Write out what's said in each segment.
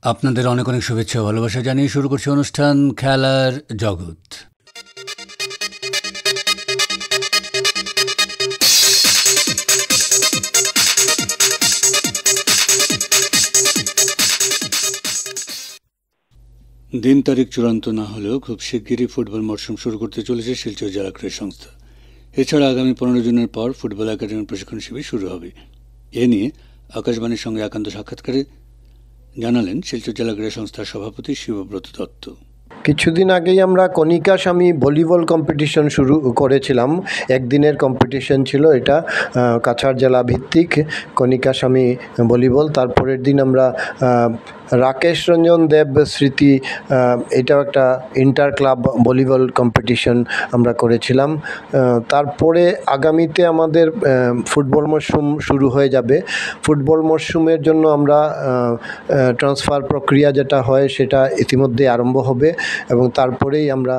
আপনাদের অনেক অনেক শুভেচ্ছা ও ভালোবাসা জানিয়ে শুরু করছি অনুষ্ঠান খেলার জগৎ। দিন তারিখ চূড়ান্ত না হলেও খুব শিগগিরই ফুটবল মরশুম শুরু করতে চলেছে শিলচর জেলা ক্রীড়া সংস্থা। এছাড়া আগামী 15 জুনের পর ফুটবল একাডেমির প্রশিক্ষণ শিবির শুরু হবে। এ নিয়ে আকাশবাণীর সঙ্গে একান্ত সাক্ষাৎকারে জানালেন শিলচর জেলা ক্রীড়া সংস্থার সভাপতি শিবব্রত দত্ত। কিছুদিন আগেই আমরা কণিকা স্বামী ভলিবল কম্পিটিশন শুরু করেছিলাম। একদিনের কম্পিটিশন ছিল এটা, কাছাড় জেলা ভিত্তিক কণিকা স্বামী ভলিবল। তারপরের দিন আমরা রাকেশ রঞ্জন দেব স্মৃতি, এটাও একটা ইন্টার ক্লাব ভলিবল কম্পিটিশন আমরা করেছিলাম। তারপরে আগামীতে আমাদের ফুটবল মরশুম শুরু হয়ে যাবে। ফুটবল মরশুমের জন্য আমরা ট্রান্সফার প্রক্রিয়া যেটা হয় সেটা ইতিমধ্যে আরম্ভ হবে এবং তারপরেই আমরা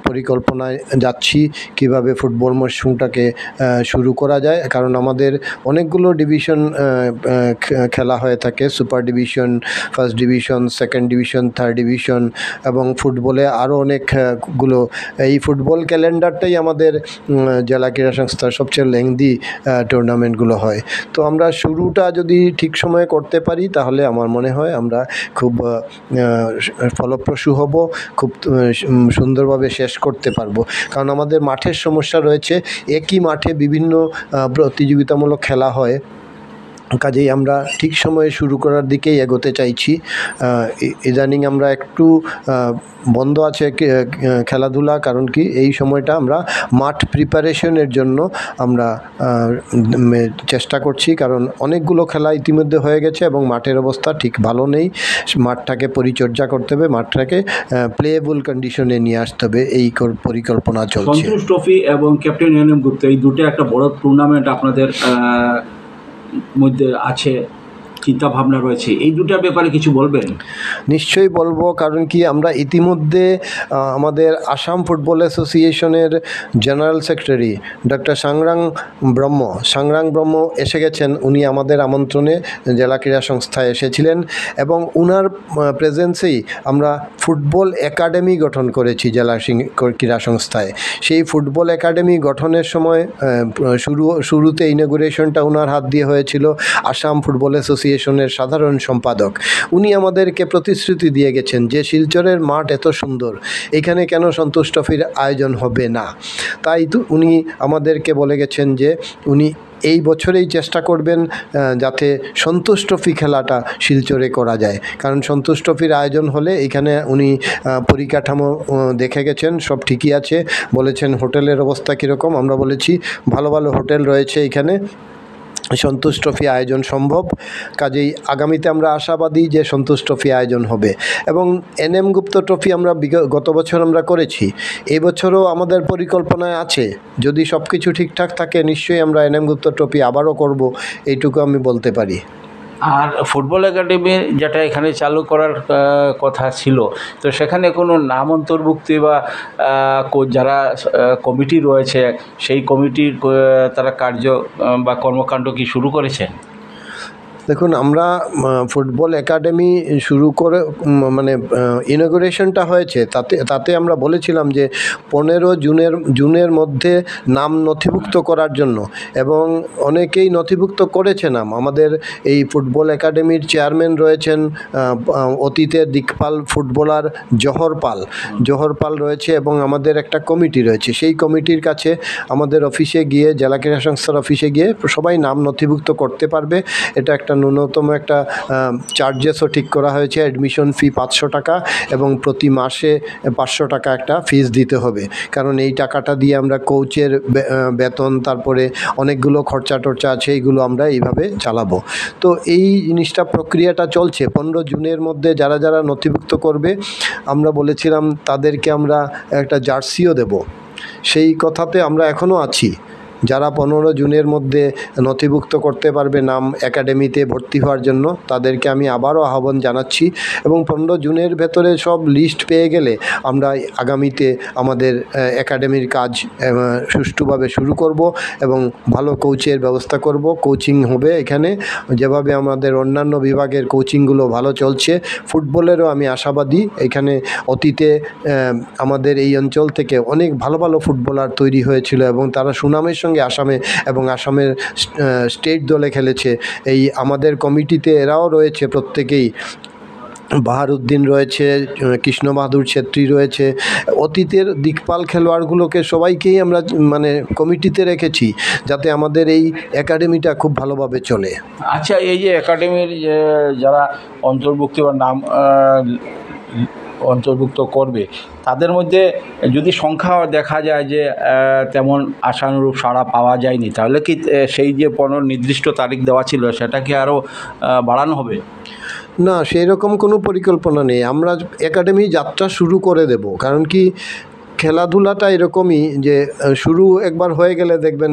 পরিকল্পনায় যাচ্ছি কিভাবে ফুটবল মরশুমটাকে শুরু করা যায়। কারণ আমাদের অনেকগুলো ডিভিশন খেলা হয়ে থাকে, super division, first division, second division, third division এবং ফুটবলে আরও অনেকগুলো। এই ফুটবল ক্যালেন্ডারটাই আমাদের জেলা ক্রীড়া সংস্থার সবচেয়ে লেংদি টুর্নামেন্টগুলো হয়। তো আমরা শুরুটা যদি ঠিক সময়ে করতে পারি তাহলে আমার মনে হয় আমরা খুব ফলপ্রসূ হব, খুব সুন্দরভাবে শেষ করতে পারবো। কারণ আমাদের মাঠের সমস্যা রয়েছে, একই মাঠে বিভিন্ন প্রতিযোগিতামূলক খেলা হয়, কাজেই আমরা ঠিক সময়ে শুরু করার দিকেই এগোতে চাইছি। ইদানিং আমরা একটু বন্ধ আছে খেলাধুলা, কারণ কি এই সময়টা আমরা মাঠ প্রিপারেশনের জন্য আমরা চেষ্টা করছি। কারণ অনেকগুলো খেলা ইতিমধ্যে হয়ে গেছে এবং মাঠের অবস্থা ঠিক ভালো নেই। মাঠটাকে পরিচর্যা করতে হবে, মাঠটাকে প্লেয়েবল কন্ডিশনে নিয়ে আসতে হবে, এই পরিকল্পনা চলছে। সন্তোষ ট্রফি এবং ক্যাপ্টেন এনএম গুপ্তা, এই দুটো একটা বড় টুর্নামেন্ট আপনাদের মধ্যে আছে, চিন্তা ভাবনা রয়েছে, এই দুটার ব্যাপারে কিছু বলবেন? নিশ্চয়ই বলবো, কারণ কি আমরা ইতিমধ্যে আমাদের আসাম ফুটবল অ্যাসোসিয়েশনের জেনারেল সেক্রেটারি ডক্টর সাংরাং ব্রহ্ম এসে গেছেন। উনি আমাদের আমন্ত্রণে জেলা ক্রীড়া সংস্থায় এসেছিলেন এবং উনার প্রেজেন্সেই আমরা ফুটবল একাডেমি গঠন করেছি জেলা ক্রীড়া সংস্থায়। সেই ফুটবল একাডেমি গঠনের সময় শুরুতে ইনগুরেশনটা উনার হাত দিয়ে হয়েছিল। আসাম ফুটবল অ্যাসোসিয়েশনের সাধারণ সম্পাদক উনি আমাদেরকে প্রতিশ্রুতি দিয়ে গেছেন যে শিলচরের মাঠ এত সুন্দর, এখানে কেন সন্তোষ ট্রফির আয়োজন হবে না। তাই তো উনি আমাদেরকে বলে গেছেন যে উনি এই বছরেই চেষ্টা করবেন যাতে সন্তোষ ট্রফি খেলাটা শিলচরে করা যায়। কারণ সন্তোষ ট্রফির আয়োজন হলে এখানে উনি পরিকাঠামো দেখে গেছেন, সব ঠিকই আছে। বলেছেন হোটেলের অবস্থা কীরকম, আমরা বলেছি ভালো ভালো হোটেল রয়েছে এখানে, সন্তোষ ট্রফি আয়োজন সম্ভব। কাজেই আগামীতে আমরা আশাবাদী যে সন্তোষ ট্রফি আয়োজন হবে। এবং এনএম গুপ্তা ট্রফি আমরা গত বছর আমরা করেছি, এই বছরও আমাদের পরিকল্পনায় আছে। যদি সব কিছু ঠিকঠাক থাকে নিশ্চয়ই আমরা এনএম গুপ্তা ট্রফি আবারও করব, এইটুকু আমি বলতে পারি। আর ফুটবল একাডেমি যেটা এখানে চালু করার কথা ছিল, তো সেখানে কোনো নাম অন্তর্ভুক্তি বা যারা কমিটি রয়েছে সেই কমিটির তারা কার্য বা কর্মকাণ্ড কি শুরু করেছে? দেখুন, আমরা ফুটবল একাডেমি শুরু করে মানে ইনগুরেশনটা হয়েছে, তাতে আমরা বলেছিলাম যে 15 জুনের মধ্যে নাম নথিভুক্ত করার জন্য, এবং অনেকেই নথিভুক্ত করেছে নাম। আমাদের এই ফুটবল একাডেমির চেয়ারম্যান রয়েছেন অতীতের দিকপাল ফুটবলার জহর পাল রয়েছে এবং আমাদের একটা কমিটি রয়েছে। সেই কমিটির কাছে আমাদের অফিসে গিয়ে, জেলা ক্রীড়া সংস্থার অফিসে গিয়ে সবাই নাম নথিভুক্ত করতে পারবে। এটা একটা ন্যূনতম একটা চার্জেসও ঠিক করা হয়েছে। অ্যাডমিশন ফি 500 টাকা এবং প্রতি মাসে 500 টাকা একটা ফিস দিতে হবে। কারণ এই টাকাটা দিয়ে আমরা কোচের বেতন, তারপরে অনেকগুলো খরচা টরচা আছে, এইগুলো আমরা এইভাবে চালাবো। তো এই জিনিসটা প্রক্রিয়াটা চলছে। 15 জুনের মধ্যে যারা যারা নথিভুক্ত করবে আমরা বলেছিলাম তাদেরকে আমরা একটা জার্সিও দেব, সেই কথাতে আমরা এখনও আছি। যারা 15 জুনের মধ্যে নথিভুক্ত করতে পারবে নাম একাডেমিতে ভর্তি হওয়ার জন্য, তাদেরকে আমি আবারও আহ্বান জানাচ্ছি। এবং 15 জুনের ভেতরে সব লিস্ট পেয়ে গেলে আমরা আগামীতে আমাদের একাডেমির কাজ সুষ্ঠুভাবে শুরু করব এবং ভালো কোচের ব্যবস্থা করব। কোচিং হবে এখানে, যেভাবে আমাদের অন্যান্য বিভাগের কোচিংগুলো ভালো চলছে, ফুটবলেরও আমি আশাবাদী। এখানে অতীতে আমাদের এই অঞ্চল থেকে অনেক ভালো ভালো ফুটবলার তৈরি হয়েছিল এবং তারা সুনামের সঙ্গে আসামের স্টেট দলে খেলেছে। এই আমাদের কমিটিতে এরাও রয়েছে, প্রত্যেকেই। বাহারুদ্দিন রয়েছে, কৃষ্ণ বাহাদুর ছেত্রী রয়েছে। অতীতের দিকপাল খেলোয়াড়গুলোকে সবাইকেই আমরা মানে কমিটিতে রেখেছি, যাতে আমাদের এই একাডেমিটা খুব ভালোভাবে চলে। আচ্ছা, এই যে একাডেমির যারা অন্তর্ভুক্তি বা নাম অন্তর্ভুক্ত করবে, তাদের মধ্যে যদি সংখ্যা দেখা যায় যে তেমন আশানুরূপ সাড়া পাওয়া যায়নি, তাহলে কি সেই যে নির্দিষ্ট তারিখ দেওয়া ছিল সেটা কি আরও বাড়ানো হবে? না, সেই রকম কোনো পরিকল্পনা নেই। আমরা একাডেমি যাত্রা শুরু করে দেব। কারণ কি, খেলাধুলাটা এরকমই যে শুরু একবার হয়ে গেলে দেখবেন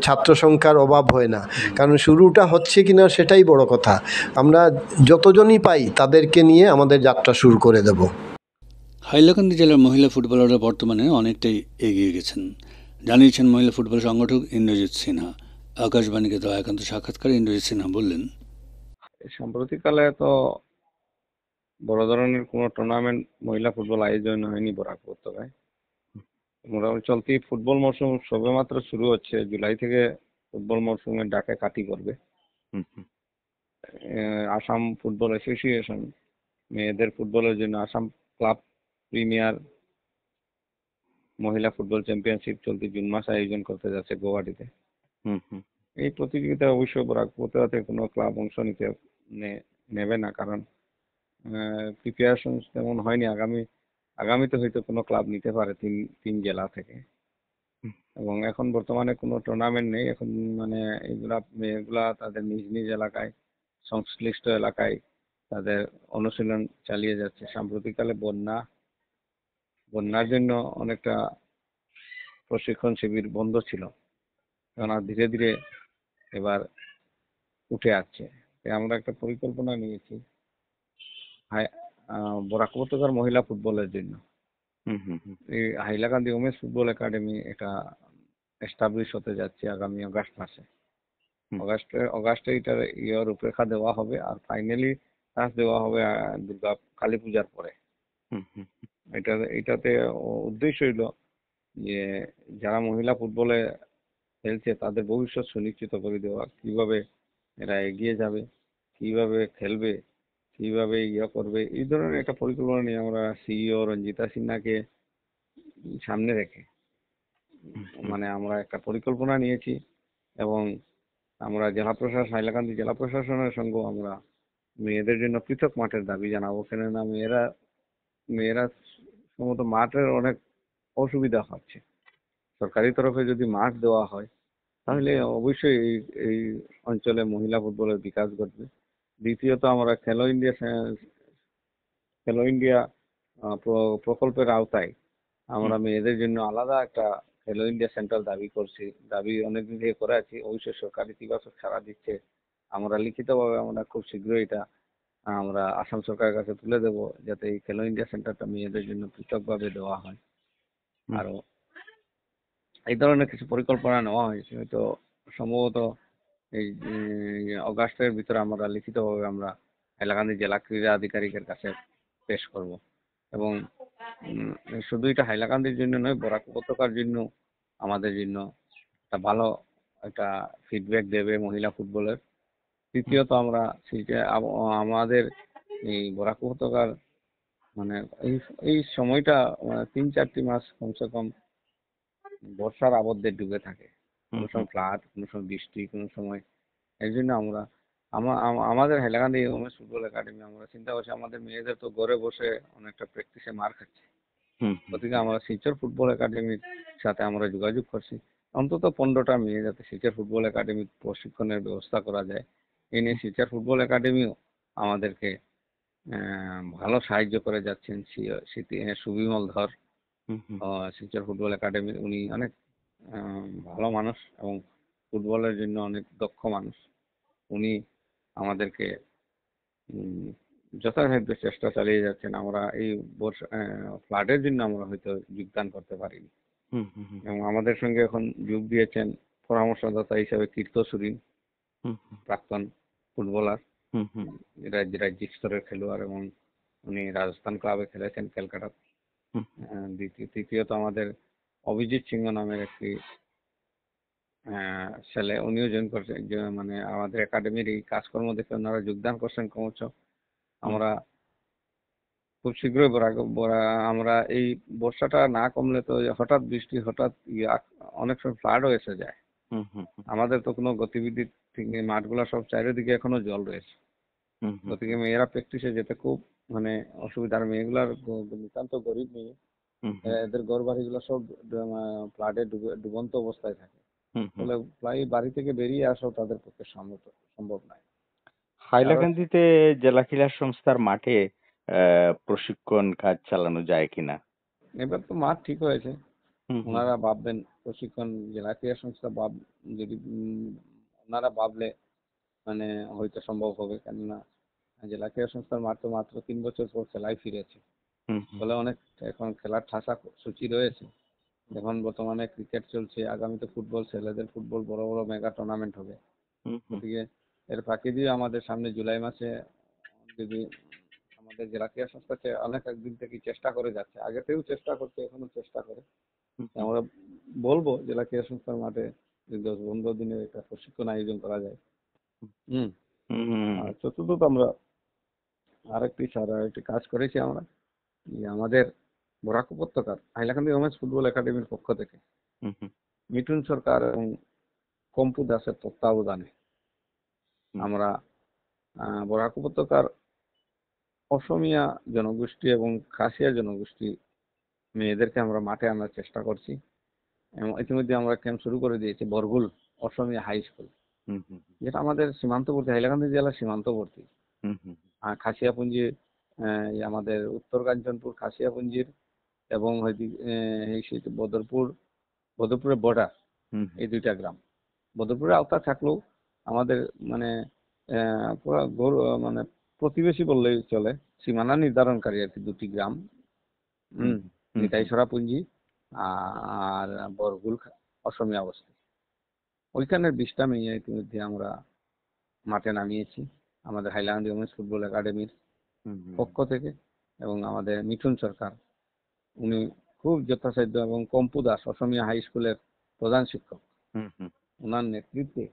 ছাত্র সংখ্যার অভাব হয় না। কারণ শুরুটা হচ্ছে কিনা সেটাই বড় কথা। আমরা যতজনই পাই তাদেরকে নিয়ে আমাদের যাত্রা শুরু করে দেব। হাইলাকান্দি জেলার মহিলা ফুটবলাররা বর্তমানে অনেকটাই এগিয়ে গেছেন, জানিয়েছেন মহিলা ফুটবল সংগঠক ইন্দ্রজিৎ সিনহা। আকাশবাণীকে দেওয়া একান্ত সাক্ষাৎকারে ইন্দ্রজিৎ সিনহা বললেন, সাম্প্রতিককালে তো বড় ধরনের কোনো টুর্নামেন্ট মহিলা ফুটবল আয়োজন হয়নি বরাক উপত্যকায়। মোটামুটি চলতি ফুটবল মৌসুম সবেমাত্র শুরু হচ্ছে। জুলাই থেকে ফুটবল মৌসুমের ডাকে কাটি করবে। আসাম ফুটবল অ্যাসোসিয়েশন মেয়েদের ফুটবলের জন্য আসাম ক্লাব প্রিমিয়ার মহিলা ফুটবল চ্যাম্পিয়নশিপ চলতি জুন মাসে আয়োজন করতে যাচ্ছে গুয়াহাটিতে। এই প্রতিযোগিতায় অবশ্য বরাক উপত্যকাতে কোনো ক্লাব অংশ নেবে না, কারণ প্রিপারেশন তেমন হয়নি। আগামীতে হয়তো কোনো ক্লাব নিতে পারে তিন জেলা থেকে। এবং এখন বর্তমানে কোনো টুর্নামেন্ট নেই। এখন মানে মেয়েগুলা তাদের নিজ নিজ এলাকায়, সংশ্লিষ্ট এলাকায় তাদের অনুশীলন চালিয়ে যাচ্ছে। সাম্প্রতিককালে বন্যার জন্য অনেকটা প্রশিক্ষণ শিবির বন্ধ ছিল, এখন আর ধীরে ধীরে এবার উঠে আসছে। আমরা একটা পরিকল্পনা নিয়েছি বরাক উপত্যকার মহিলা ফুটবলের জন্য। এই হাইলাকান্দি উমেন্স ফুটবল একাডেমি এটা এস্টাবলিশ হতে যাচ্ছে আগামী অগাস্ট মাসে। অগাস্টে এটার রূপরেখা দেওয়া হবে, আর ফাইনালি কাজ দেওয়া হবে দুর্গা কালী পূজার পরে। এটাতে উদ্দেশ্য হইল যে যারা মহিলা ফুটবলে খেলছে তাদের ভবিষ্যৎ সুনিশ্চিত করে দেওয়া, কিভাবে এরা এগিয়ে যাবে, কিভাবে খেলবে, কিভাবে করবে, এই ধরনের একটা পরিকল্পনা নিয়ে আমরা সিইও রঞ্জিতা সিনহাকে সামনে রেখে মানে আমরা একটা পরিকল্পনা নিয়েছি। এবং আমরা হাইলাকান্দি জেলা প্রশাসনের সঙ্গে আমরা মেয়েদের জন্য পৃথক মাঠের দাবি জানাবো। কেননা মেয়েরা সম্ভবত মাঠের অনেক অসুবিধা হচ্ছে। সরকারি তরফে যদি মাঠ দেওয়া হয় তাহলে অবশ্যই এই অঞ্চলে মহিলা ফুটবলের বিকাশ ঘটবে। দ্বিতীয়ত, আমরা খেলো ইন্ডিয়া প্রকল্পের আওতায় আমরা মেয়েদের জন্য আলাদা একটা খেলো ইন্ডিয়া সেন্টার দাবি অনেকদিন থেকে করে আছি। অবশ্যই সরকার ইতিবাচক সাড়া দিচ্ছে। আমরা লিখিতভাবে আমরা খুব শীঘ্রই এটা আমরা আসাম সরকারের কাছে তুলে দেব, যাতে এই খেলো ইন্ডিয়া সেন্টারটা মেয়েদের জন্য পৃথকভাবে দেওয়া হয়। আরো এই ধরনের কিছু পরিকল্পনা নেওয়া হয়েছে। হয়তো সম্ভবত এই অগাস্টের ভিতরে আমরা লিখিতভাবে আমরা হাইলাকান্দি জেলা ক্রীড়া আধিকারিকের কাছে পেশ করব। এবং শুধু এটা হাইলাকান্দির জন্য নয়, বরাক উপত্যকার জন্য আমাদের জন্য একটা ভালো একটা ফিডব্যাক দেবে মহিলা ফুটবলের। তৃতীয়ত, আমরা আমাদের এই বরাক উপত্যকার মানে এই সময়টা 3-4টি মাস কমসে কম বর্ষার আবদ্ধে ডুবে থাকে। কোনো সময় ফ্লাড, কোনো সময় বৃষ্টি, কোনো সময়। এই জন্য আমাদের হাইলাকান্দি উমেন্স ফুটবল একাডেমি আমরা চিন্তা করছি, আমাদের মেয়েদের তো ঘরে বসে অনেকটা প্র্যাকটিসে মার খাচ্ছে। ওদিকে আমরা শিলচর ফুটবল একাডেমির সাথে আমরা যোগাযোগ করছি, অন্তত 15টা মেয়ে যাতে শিলচর ফুটবল একাডেমির প্রশিক্ষণের ব্যবস্থা করা যায়। এই নিয়ে শিলচর ফুটবল একাডেমিও আমাদেরকে ভালো সাহায্য করে যাচ্ছেন। সুবিমল ধর শিলচর ফুটবল একাডেমির উনি অনেক ভালো মানুষ এবং ফুটবলের জন্য অনেক দক্ষ মানুষ। উনি আমাদেরকে উম, যথাসাধ্য চেষ্টা চালিয়ে যাচ্ছেন। আমরা এই ফ্লাডের জন্য আমরা হয়তো যোগদান করতে পারিনি, হুম হুম হুম এবং আমাদের সঙ্গে এখন যোগ দিয়েছেন পরামর্শদাতা হিসেবে তীর্থ সুরিন, হুম প্রাক্তন ফুটবলার, হুম হুম রাজ্যিক স্তরের খেলোয়াড়, এবং উনি রাজস্থান ক্লাবে খেলেছেন ক্যালকাটা। হুম তৃতীয়ত আমাদের অভিজিৎ সিংহ নামের একটি ছেলে, উনিও জয়েন করছেন, যে মানে আমাদের একাডেমির এই কাজকর্ম দেখে ওনারা যোগদান করছেন ক্রমশ। আমরা খুব শীঘ্রই আমরা এই বর্ষাটা না কমলে তো হঠাৎ বৃষ্টি, হঠাৎ অনেক সময় ফ্লাডও এসে যায়। হুম হুম হুম আমাদের তো কোনো গতিবিধি ঠিক নেই, মাঠগুলো সব চারিদিকে এখনো জল রয়েছে। হুম হুম গতিকে মেয়েরা প্র্যাকটিসে যেতে খুব মানে অসুবিধার, মেয়েগুলার নিতান্ত গরিব মেয়ে, হুম হুম এদের ঘর বাড়িগুলো সব ফ্লাডে ডুবন্ত অবস্থায় থাকে। হুম হুম। ফলে প্রায় বাড়ি থেকে বেরিয়ে আসাও তাদের পক্ষে সম্ভব নয়। আরো হাইলাকান্দিতে জেলা ক্রীড়া সংস্থার মাঠে প্রশিক্ষণ কাজ চালানো যায় কিনা? এবার তো মাঠ ঠিক হয়েছে, হুম হুম ওনারা ভাববেন প্রশিক্ষণ, জেলা ক্রীড়া সংস্থা যদি ওনারা ভাবলে মানে হয়তো সম্ভব হবে, কেননা জেলা ক্রীড়া সংস্থার মাঠ তো মাত্র 3 বছর পর খেলায় ফিরেছে। হুম হুম ফলে অনেক এখন খেলার ঠাসা সূচি রয়েছে। এখন বর্তমানে ক্রিকেট চলছে, আগামীতে ফুটবল, ছেলেদের ফুটবল, বড় বড় মেগা টুর্নামেন্ট হবে। হুম হুম গতিকে এর ফাঁকে দিয়ে আমাদের সামনে জুলাই মাসে যদি আমাদের জেলা ক্রীড়া সংস্থা অনেক একদিন থেকে চেষ্টা করে যাচ্ছে, আগে থেকেও চেষ্টা করছে, এখনো চেষ্টা করে। হুম আমরা বলবো জেলা ক্রীড়া সংস্থার মাঠে যদি 10-15 দিনের একটা প্রশিক্ষণ আয়োজন করা যায়। হুম। হুম হুম আর চতুর্থত আমরা আরেকটি কাজ করেছি আমরা, যে আমাদের বরাক উপত্যকার হাইলাকান্দি ওমেন্স ফুটবল একাডেমির পক্ষ থেকে হুম হুম মিঠুন সরকার এবং কম্পু দাসের তত্ত্বাবধানে হুম আমরা বরাক উপত্যকার অসমিয়া জনগোষ্ঠী এবং খাসিয়া জনগোষ্ঠী মেয়েদেরকে আমরা মাঠে আনার চেষ্টা করছি, এবং ইতিমধ্যে আমরা ক্যাম্প শুরু করে দিয়েছি বরগুল অসমিয়া হাই স্কুল, হুম হুম যেটা আমাদের সীমান্তবর্তী, হাইলাকান্দি জেলার সীমান্তবর্তী। হুম হুম খাসিয়াপুঞ্জি, এই আমাদের উত্তর কাঞ্চনপুর খাসিয়াপুঞ্জির এবং সেই বদরপুরের বর্ডার, হুম এই দুইটা গ্রাম। বদরপুরের আওতা থাকলেও আমাদের মানে পুরো মানে প্রতিবেশী বললেই চলে, সীমানা নির্ধারণকারী আর কি দুটি গ্রাম। হুম হুম নিতাইছড়া পুঞ্জি আর বরগুল অসমে অবস্থিত। ওইখানের 20টা মেয়ে ইতিমধ্যে আমরা মাঠে নামিয়েছি আমাদের হাইলাকান্দি ওমেন্স ফুটবল একাডেমির হুম পক্ষ থেকে, এবং আমাদের মিঠুন সরকার উনি খুব যথাসাধ্য, এবং কম্পু দাস অসমিয়া হাই স্কুলের প্রধান শিক্ষক, হুম হুম ওনার নেতৃত্বে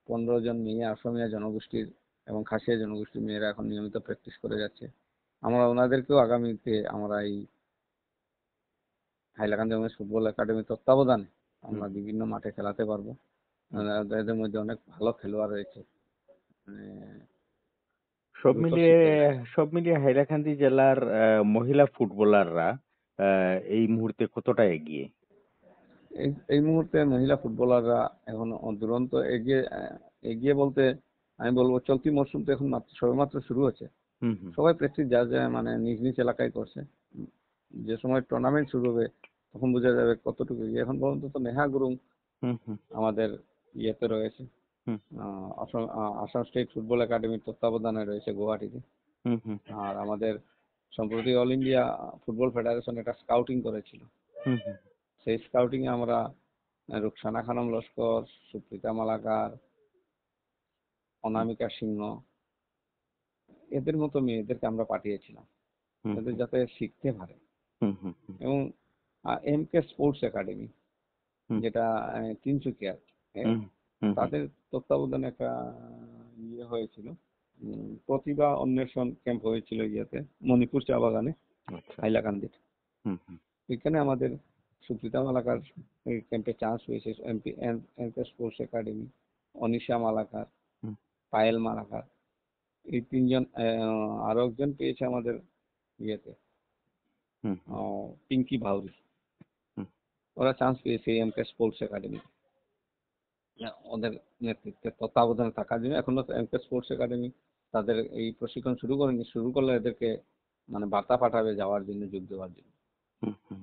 15 জন মেয়ে অসমিয়া জনগোষ্ঠীর এবং খাসিয়া জনগোষ্ঠীর মেয়েরা এখন নিয়মিত প্র্যাকটিস করে যাচ্ছে। আমরা ওনাদেরকেও আগামীতে আমরা এই হাইলাকান্দি ওমেন্স ফুটবল একাডেমির তত্ত্বাবধানে আমরা বিভিন্ন মাঠে খেলাতে পারবো। এদের মধ্যে অনেক ভালো খেলোয়াড় রয়েছে, মানে সব দ্রুত মিলিয়ে শিখে যায়। সব মিলিয়ে হাইলাকান্দি জেলার মহিলা ফুটবলাররা এই মুহূর্তে কতটা এগিয়ে? এই মুহূর্তে মহিলা ফুটবলাররা এখন দুরন্ত এগিয়ে বলতে আমি বলবো চলতি মরশুম তো এখন সবেমাত্র শুরু হচ্ছে। হুম হুম সবাই প্র্যাকটিস যা যা মানে নিজ নিজ এলাকায় করছে। যে সময় টুর্নামেন্ট শুরু হবে তখন বোঝা যাবে কতটুকু এগিয়ে। এখন পর্যন্ত তো নেহা গুরুং হুম হুম আমাদের ইয়েতে রয়েছে, হুম আসাম স্টেট ফুটবল একাডেমির তত্ত্বাবধানে রয়েছে গুয়াহাটিতে। হুম হুম আর আমাদের সম্প্রতি অল ইন্ডিয়া ফুটবল ফেডারেশন একটা স্কাউটিং করেছিল, হুম হুম সেই স্কাউটিং এ আমরা রুকসানা খানম লস্কর, সুপ্রিতা মালাকার, অনামিকা সিংহ, এদের মতো মেয়েদেরকে আমরা পাঠিয়েছিলাম, হুম এদের যাতে শিখতে পারে। হুম হুম হুম এবং এমকে স্পোর্টস একাডেমি, হুম যেটা তিনসুকিয়া, হুম হুম হুম তাদের তত্ত্বাবধানে একটা ইয়ে হয়েছিল, প্রতিভা অন্বেষণ ক্যাম্প হয়েছিল ইয়েতে মণিপুর চা বাগানে আচ্ছা হাইলাকান্দির। হুম হুম এখানে আমাদের সুপ্রিতা মালাকার এই ক্যাম্পে চান্স হয়েছে। এমকে স্পোর্টস একাডেমি, অনিশা মালাকার, হুম পায়েল মালাকার, এই তিনজন, আরো একজন পেয়েছে আমাদের ইয়েতে, হুম পিঙ্কি ভাউরি, হুম ওরা চান্স পেয়েছে এমকে স্পোর্টস একাডেমি। ওদের নেতৃত্বে তত্ত্বাবধানে থাকার জন্য এখনো এমকে স্পোর্টস একাডেমি তাদের এই প্রশিক্ষণ শুরু করেনি, শুরু করলে এদেরকে মানে বার্তা পাঠাবে যাওয়ার জন্য, যোগ দেওয়ার জন্য। হুম হুম।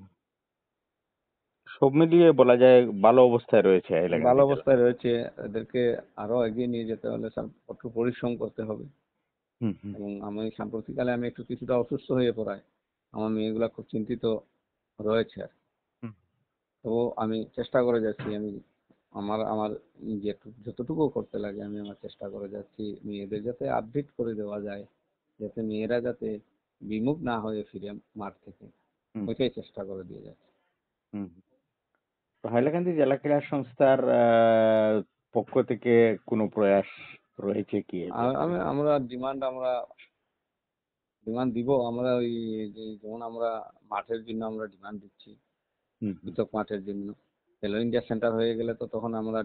সব মিলিয়ে বলা যায় ভালো অবস্থায় রয়েছে ভালো হাইলাকান্দি জেলা। অবস্থায় রয়েছে। এদেরকে আরো এগিয়ে নিয়ে যেতে হলে স্যার কঠোর পরিশ্রম করতে হবে। হুম হুম এবং আমি সাম্প্রতিককালে আমি একটু কিছুটা অসুস্থ হয়ে পড়ায় আমার মেয়েগুলা খুব চিন্তিত রয়েছে আর কি। হুম। তো আমি চেষ্টা করে যাচ্ছি, আমি আমার আমার যতটুকু করতে লাগে আমি আমার চেষ্টা করে যাচ্ছি মেয়েদের যাতে আপডেট করে দেওয়া যায়, যাতে মেয়েরা যাতে বিমুখ না হয়ে ফিরে মাঠ থেকে, হুম ওইটাই চেষ্টা করে দিয়ে যাচ্ছে। হুম। তো হাইলাকান্দি জেলা ক্রীড়া সংস্থার পক্ষ থেকে কোনো প্রয়াস রয়েছে কি এই আর ব্যাপারে? আমরা ডিমান্ড দিব, আমরা ওই যে যেমন আমরা মাঠের জন্য আমরা ডিমান্ড দিচ্ছি, হুম হুম পৃথক মাঠের জন্য। খেলো ইন্ডিয়া সেন্টার হয়ে গেলে তো তখন আমরা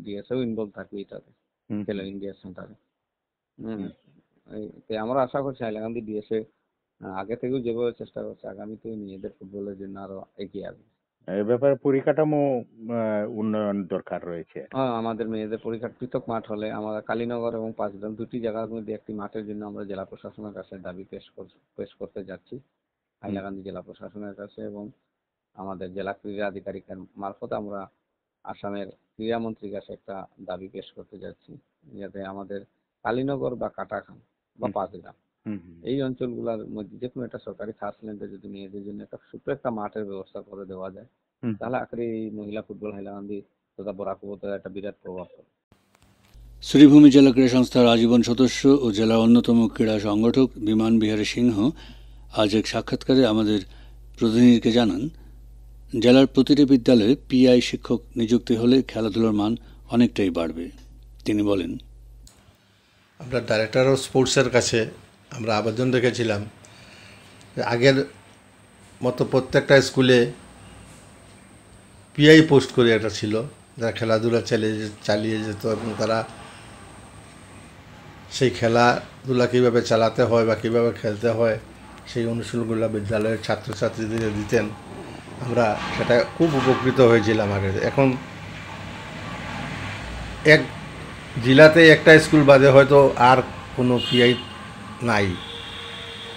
ডিএসএও ইনভলভ থাকবো এটাতে, হুম খেলো হুম ইন্ডিয়া সেন্টারে। হুম। তো আমরা আশা করছি হাইলাকান্দি ডিএসএ আগে থেকেও যেভাবে চেষ্টা করছে আগামীতেও নিজেদের ফুটবলের জন্য আরো এগিয়ে আসবে। এই ব্যাপারে পরিকাঠামো উন্নয়ন দরকার রয়েছে। আমাদের মেয়েদের পরীক্ষার পৃথক মাঠ হলে আমরা কালীনগর এবং পাঁচগ্রাম দুটি জায়গার মধ্যে একটি মাঠের জন্য আমরা জেলা প্রশাসনের কাছে দাবি পেশ করতে যাচ্ছি, হুম হাইলাকান্দি জেলা প্রশাসনের কাছে। এবং আমাদের জেলা ক্রীড়া আধিকারিকের মারফত আমরা আসামের ক্রীড়ামন্ত্রীর কাছে একটা দাবি পেশ করতে যাচ্ছি, যাতে আমাদের কালীনগর বা কাটাখান বা হুম পাঁচগ্রাম হুম হুম এই অঞ্চলগুলোর মধ্যে যে কোনো একটা সরকারি খাস ল্যান্ডে যদি মেয়েদের জন্য একটা ছোট্ট একটা মাঠের ব্যবস্থা করে দেওয়া যায়, হুম। তাহলে আখেরে এই মহিলা ফুটবল হাইলাকান্দি তথা বরাক উপত্যকায় একটা বিরাট প্রভাব পড়বে। শ্রীভূমি জেলা ক্রীড়া সংস্থার আজীবন সদস্য ও জেলার অন্যতম ক্রীড়া সংগঠক বিমান বিহারী সিংহ আজ এক সাক্ষাৎকারে আমাদের প্রতিনিধিকে জানান, জেলার প্রতিটি বিদ্যালয়ে পিআই শিক্ষক নিযুক্তি হলে খেলাধুলার মান অনেকটাই বাড়বে। তিনি বলেন, আমরা ডাইরেক্টর অফ স্পোর্টসের কাছে আমরা আবেদন রেখেছিলাম যে আগের মতো প্রত্যেকটা স্কুলে পিআই পোস্ট করে একটা ছিল, যারা খেলাধুলা চালিয়ে যেত এবং তারা সেই খেলাধুলা কীভাবে চালাতে হয় বা কীভাবে খেলতে হয় সেই অনুশীলনগুলো বিদ্যালয়ের ছাত্রছাত্রীদের দিতেন। আমরা সেটা খুব উপকৃত হয়েছিলাম আগে। এখন এক জেলাতে একটা স্কুল বাদে হয়তো আর কোনো পিআই নাই।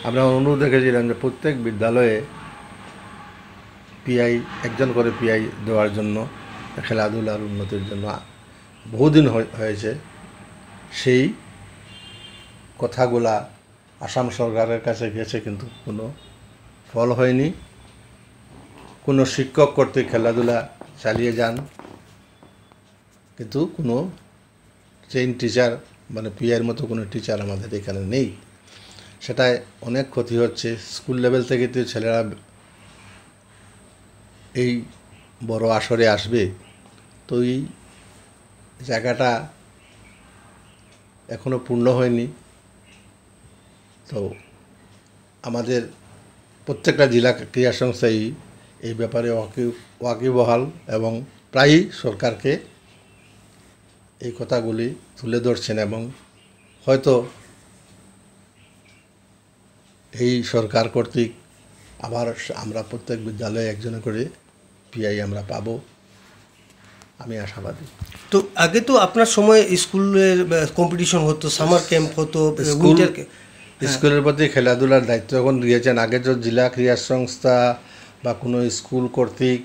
আমরা অনুরোধ রেখেছিলাম যে প্রত্যেক বিদ্যালয়ে পিআই, একজন করে পিআই দেওয়ার জন্য, খেলাধুলার উন্নতির জন্য। বহুদিন হয়েছে, সেই কথাগুলা আসাম সরকারের কাছে গেছে কিন্তু কোনো ফল হয়নি। কোনো শিক্ষক কর্তৃক খেলাধুলা চালিয়ে যান, কিন্তু কোনো ট্রেন টিচার মানে পিআইয়ের মতো কোনো টিচার আমাদের এখানে নেই। সেটায় অনেক ক্ষতি হচ্ছে। স্কুল লেভেল থেকে তো ছেলেরা এই বড় আসরে আসবে, তো এই জায়গাটা এখনো পূর্ণ হয়নি। তো আমাদের প্রত্যেকটা জেলা ক্রীড়া সংস্থাই এই ব্যাপারে ওয়াকিবহাল এবং প্রায়ই সরকারকে এই কথাগুলি তুলে ধরছেন এবং হয়তো এই সরকার কর্তৃক আবার আমরা প্রত্যেক বিদ্যালয়ে একজনে করে পিআই আমরা পাবো, আমি আশাবাদী। তো আগে তো আপনার সময় স্কুলের কম্পিটিশন হতো, সামার ক্যাম্প হতো, উইন্টার স্কুলের প্রতি খেলাধুলার দায়িত্ব এখন দিয়েছেন। আগে তো জেলা ক্রীড়া সংস্থা বা কোনো স্কুল কর্তৃক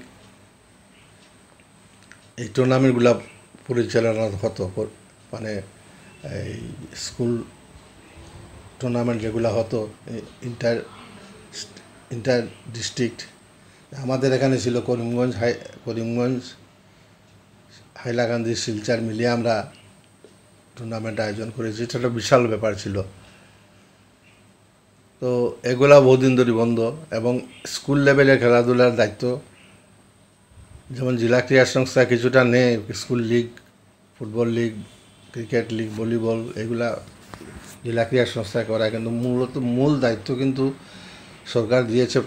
এই টুর্নামেন্টগুলো পরিচালনা হতো, মানে এই স্কুল টুর্নামেন্ট যেগুলো হতো ইন্টার ডিস্ট্রিক্ট। আমাদের এখানে ছিল করিমগঞ্জ, হাইলাকান্দি, শিলচর মিলিয়ে আমরা টুর্নামেন্ট আয়োজন করেছি। এটা একটা বিশাল ব্যাপার ছিল। তো এগুলা বহুদিন ধরে বন্ধ। এবং স্কুল লেভেলে খেলাধুলার দায়িত্ব যেমন জেলা ক্রীড়া সংস্থা কিছুটা নেই, school league, football league, cricket league, volleyball, এগুলা জেলা ক্রীড়া সংস্থা করায়, কিন্তু মূল দায়িত্ব কিন্তু সরকার দিয়েছে।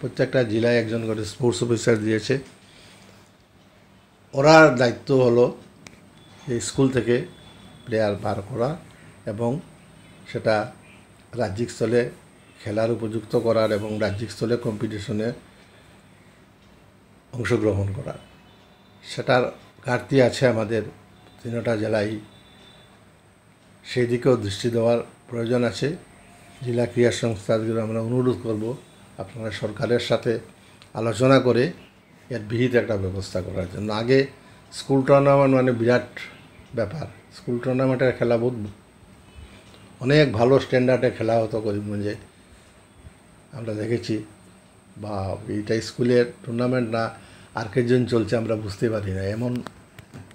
প্রত্যেকটা জেলায় একজন করে স্পোর্টস অফিসার দিয়েছে। ওরার দায়িত্ব হলো এই স্কুল থেকে প্লেয়ার বার করা এবং সেটা রাজ্যিক স্তরে খেলার উপযুক্ত করার এবং রাজ্যিক স্তরে কম্পিটিশনে অংশগ্রহণ করার। সেটার ঘাটতি আছে আমাদের তিনটা জেলায়, সেই দিকেও দৃষ্টি দেওয়ার প্রয়োজন আছে। জেলা ক্রীড়া সংস্থাগুলো আমরা অনুরোধ করব, আপনারা সরকারের সাথে আলোচনা করে এর বিহিত একটা ব্যবস্থা করার জন্য। আগে স্কুল টুর্নামেন্ট মানে বিরাট ব্যাপার। স্কুল টুর্নামেন্টের খেলা অনেক ভালো স্ট্যান্ডার্ডে খেলা হতো করিমগঞ্জে, আমরা দেখেছি। বা এইটা স্কুলের টুর্নামেন্ট না আর কেজন চলছে আমরা বুঝতে পারি না, এমন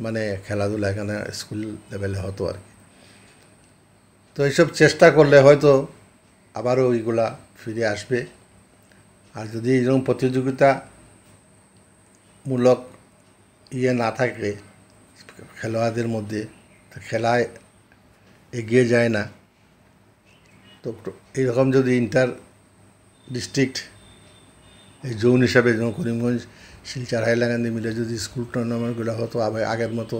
মানে খেলাধুলা এখানে স্কুল লেভেলে হতো আর কি। তো এইসব চেষ্টা করলে হয়তো আবারও ওইগুলা ফিরে আসবে। আর যদি এইরকম প্রতিযোগিতামূলক না থাকে খেলোয়াড়দের মধ্যে, তো খেলায় এগিয়ে যায় না। তো এইরকম যদি ইন্টার ডিস্ট্রিক্ট এই জোন হিসাবে যেমন করিমগঞ্জ, শিলচর, হাইলাকান্দি মিলে যদি স্কুল টুর্নামেন্টগুলো হতো আগের মতো,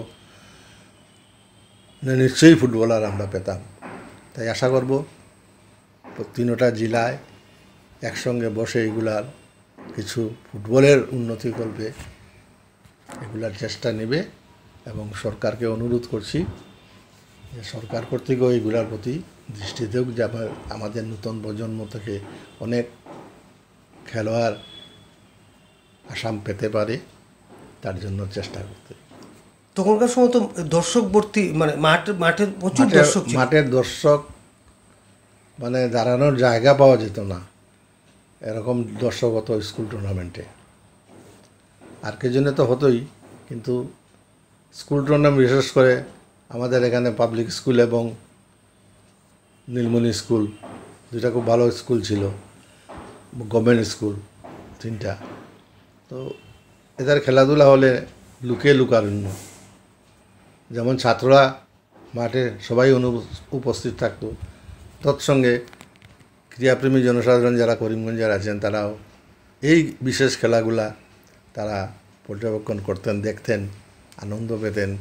নিশ্চয়ই ফুটবলার আমরা পেতাম। তাই আশা করব তিনটা জেলায় একসঙ্গে বসে এগুলার কিছু ফুটবলের উন্নতি করবে, এগুলার চেষ্টা নেবে। এবং সরকারকে অনুরোধ করছি যে সরকার কর্তৃকও এইগুলার প্রতি দৃষ্টি দেওক, যে আমাদের নতুন প্রজন্ম থেকে অনেক খেলোয়াড় আসাম পেতে পারে, তার জন্য চেষ্টা করতে। তখনকার সময় তো দর্শক ভর্তি, মানে মাঠের প্রচুর দর্শক ছিল। মাঠের দর্শক মানে দাঁড়ানোর জায়গা পাওয়া যেত না, এরকম দর্শক হতো স্কুল টুর্নামেন্টে। আর কে জন্য তো হতোই, কিন্তু স্কুল টুর্নামেন্ট বিশেষ করে আমাদের এখানে পাবলিক স্কুল এবং নীলমণি স্কুল দুইটা খুব ভালো স্কুল ছিল, গভর্নমেন্ট স্কুল তিনটা। তো এদের খেলাধুলা হলে লুকারণ্য, যেমন ছাত্ররা মাঠে সবাই উপস্থিত থাকতো, তৎসঙ্গে ক্রীড়াপ্রেমী জনসাধারণ যারা করিমগঞ্জের আছেন তারাও এই বিশেষ খেলাগুলা তারা পর্যবেক্ষণ করতেন, দেখতেন, আনন্দ পেতেন।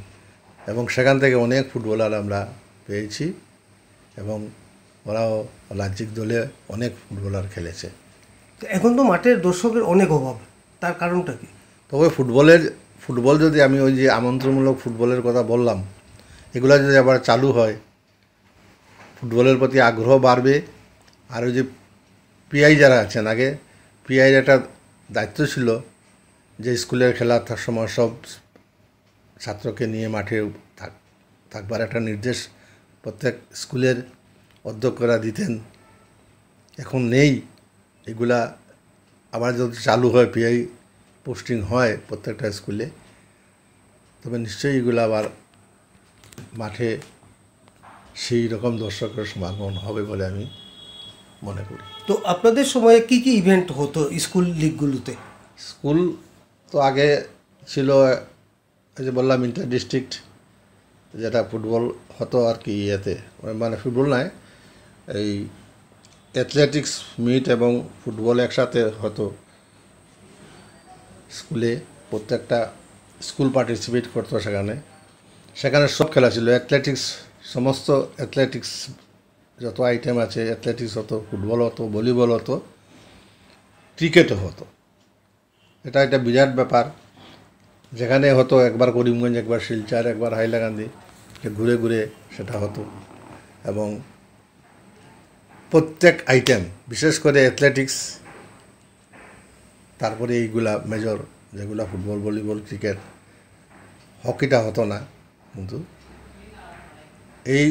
এবং সেখান থেকে অনেক ফুটবলার আমরা পেয়েছি এবং ওরাও রাজ্যিক দলে অনেক ফুটবলার খেলেছে। এখন তো মাঠের দর্শকের অনেক অভাব, তার কারণটা কি? তবে ফুটবল যদি আমি ওই যে আমন্ত্রণমূলক ফুটবলের কথা বললাম, এগুলো যদি আবার চালু হয়, ফুটবলের প্রতি আগ্রহ বাড়বে। আর ওই যে পিআই যারা আছেন, আগে পিআইয়ের একটা দায়িত্ব ছিল যে স্কুলের খেলার সময় সব ছাত্রকে নিয়ে মাঠে থাকবার একটা নির্দেশ প্রত্যেক স্কুলের অধ্যক্ষরা দিতেন। এখন নেই এগুলা। আবার যদি চালু হয়, পিআই পোস্টিং হয় প্রত্যেকটা স্কুলে, তবে নিশ্চয়ই এগুলো আবার মাঠে সেই রকম দর্শকের সমাগম হবে বলে আমি মনে করি। তো আপনাদের সময়ে কি কি ইভেন্ট হতো স্কুল লিগগুলোতে? স্কুল তো আগে ছিল, এই যে বললাম ইন্টার ডিস্ট্রিক্ট, যেটা ফুটবল হতো আর কি, ইয়েতে মানে ফুটবল নয়, এই অ্যাথলেটিক্স মিট এবং ফুটবল একসাথে হতো স্কুলে। প্রত্যেকটা স্কুল পার্টিসিপেট করতো সেখানে সব খেলা ছিল। অ্যাথলেটিক্স, সমস্ত অ্যাথলেটিক্স যত আইটেম আছে, অ্যাথলেটিক্স হতো, ফুটবল হতো, ভলিবল হতো, ক্রিকেটও হতো। এটা বিরাট ব্যাপার, যেখানে হতো একবার করিমগঞ্জ, একবার শিলচর, একবার হাইলাকান্দি, ঘুরে ঘুরে সেটা হতো। এবং প্রত্যেক আইটেম, বিশেষ করে অ্যাথলেটিক্স, তারপরে এইগুলা মেজর যেগুলা ফুটবল, ভলিবল, ক্রিকেট, হকিটা হতো না। কিন্তু এই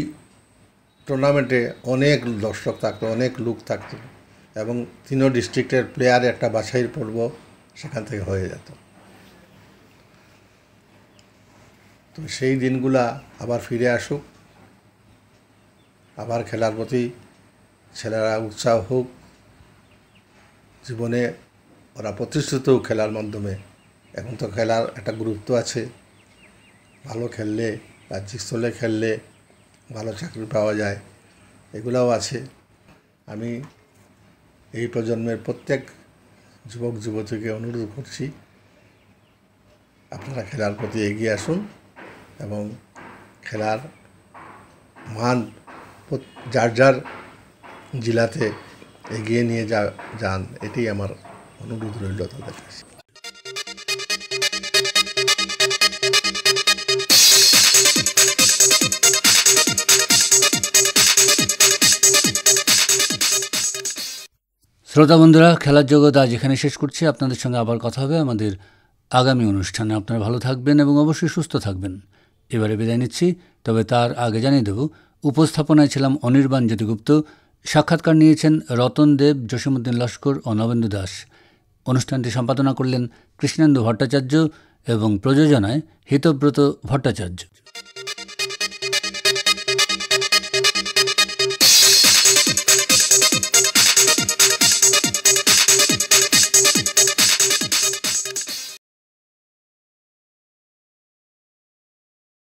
টুর্নামেন্টে অনেক দর্শক থাকতো, অনেক লোক থাকতো এবং তিনও ডিস্ট্রিক্টের প্লেয়ার একটা বাছাইয়ের পর্ব সেখান থেকে হয়ে যেত। তো সেই দিনগুলা আবার ফিরে আসুক, আবার খেলার প্রতি ছেলেরা উৎসাহ হোক, জীবনে ওরা প্রতিষ্ঠিত হোক খেলার মাধ্যমে। এখন তো খেলার একটা গুরুত্ব আছে, ভালো খেললে, রাজ্যিক স্তরে খেললে ভালো চাকরি পাওয়া যায়, এগুলাও আছে। আমি এই প্রজন্মের প্রত্যেক যুবক যুবতীকে অনুরোধ করছি, আপনারা খেলার প্রতি এগিয়ে আসুন এবং খেলার মান যার যার জেলাতে এগিয়ে নিয়ে যান, এটাই আমার অনুরোধ রইল তাদের কাছে। শ্রোতা বন্ধুরা, খেলার জগৎ আজ এখানে শেষ করছি। আপনাদের সঙ্গে আবার কথা হবে আমাদের আগামী অনুষ্ঠানে। আপনারা ভালো থাকবেন এবং অবশ্যই সুস্থ থাকবেন। এবারে বিদায় নিচ্ছি, তবে তার আগে জানিয়ে দেব, উপস্থাপনায় ছিলাম অনির্বাণ জ্যোতিগুপ্ত, সাক্ষাৎকার নিয়েছেন রতন দেব, জসীমউদ্দিন লস্কর ও নবেন্দু দাস। অনুষ্ঠানটি সম্পাদনা করলেন কৃষ্ণেন্দু ভট্টাচার্য এবং প্রযোজনায় হিতব্রত ভট্টাচার্য।